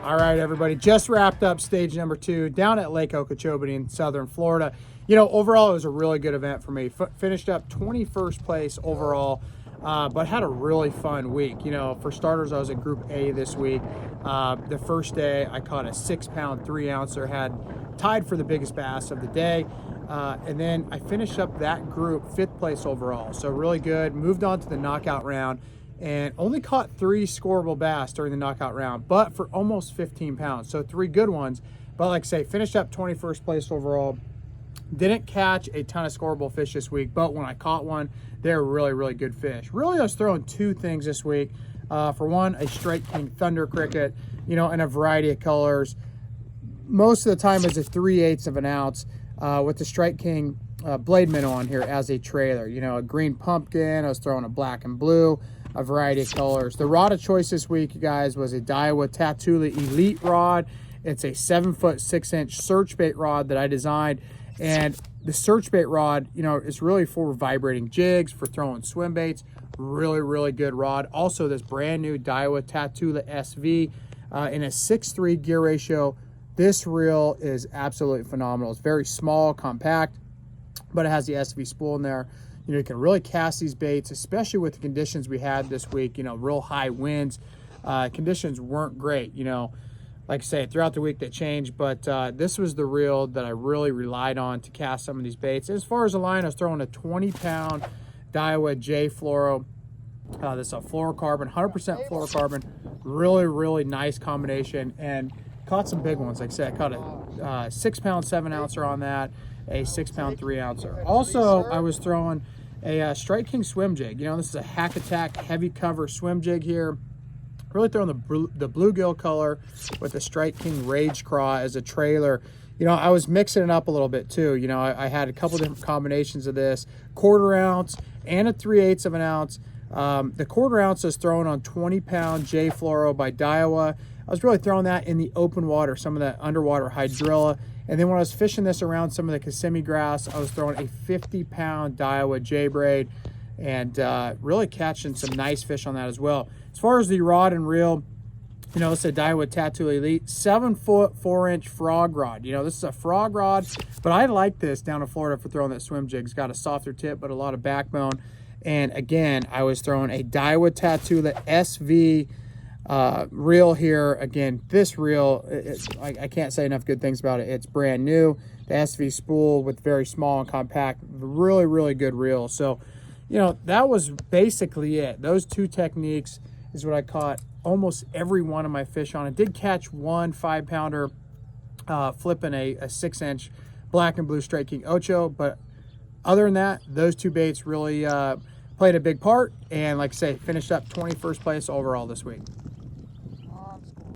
All right, everybody, just wrapped up stage number 2 down at Lake Okeechobee in southern Florida. You know, overall, it was a really good event for me. Finished up 21st place overall, but had a really fun week. You know, for starters, I was in Group A this week. The first day, I caught a 6-pound 3-ouncer, had tied for the biggest bass of the day. And then I finished up that group 5th place overall. So really good. Moved on to the knockout round and only caught 3 scoreable bass during the knockout round, but for almost 15 pounds. So 3 good ones. But like I say, finished up 21st place overall. Didn't catch a ton of scoreable fish this week, but when I caught one, they're really, really good fish. Really, I was throwing 2 things this week. For one, a Strike King Thunder Cricket, you know, in a variety of colors. Most of the time it's a 3/8 of an ounce with the Strike King Blade Minnow on here as a trailer. You know, a green pumpkin, I was throwing a black and blue, a variety of colors. The rod of choice this week, you guys, was a Daiwa Tatula Elite rod. It's a 7-foot 6-inch search bait rod that I designed. And the search bait rod, you know, is really for vibrating jigs, for throwing swim baits. Really, really good rod. Also, this brand new Daiwa Tatula SV in a 6:3 gear ratio. This reel is absolutely phenomenal. It's very small, compact, but it has the SV spool in there. You know, you can really cast these baits, especially with the conditions we had this week. You know, real high winds. Conditions weren't great, you know. Like I say, throughout the week they changed, but this was the reel that I really relied on to cast some of these baits. As far as the line, I was throwing a 20-pound Daiwa J-Fluoro. This is a fluorocarbon, 100% fluorocarbon. Really, really nice combination, and caught some big ones. Like I said, I caught a 6-pound 7-ouncer on that, a 6-pound 3-ouncer. Also, I was throwing a Strike King swim jig. You know, this is a Hack Attack heavy cover swim jig here. Really throwing the bluegill color with the Strike King Rage Craw as a trailer. You know, I was mixing it up a little bit too. You know, I had a couple different combinations of this, 1/4 ounce and a 3/8 of an ounce. The 1/4 ounce is thrown on 20-pound J-Fluoro by Daiwa. I was really throwing that in the open water, some of that underwater hydrilla. And then when I was fishing this around some of the Kissimmee grass, I was throwing a 50-pound Daiwa J-Braid and really catching some nice fish on that as well. As far as the rod and reel, you know, it's a Daiwa Tatula Elite 7-foot 4-inch frog rod. You know, this is a frog rod, but I like this down in Florida for throwing that swim jig. It's got a softer tip, but a lot of backbone. And again, I was throwing a Daiwa Tatula SV reel here. Again, this reel, I can't say enough good things about it. It's brand new. The SV spool with very small and compact, really, really good reel. So, you know, that was basically it. Those 2 techniques is what I caught almost every one of my fish on. I did catch 1 5-pounder flipping a 6-inch black and blue Strike King Ocho, but other than that, those 2 baits really played a big part. And like I say, finished up 21st place overall this week.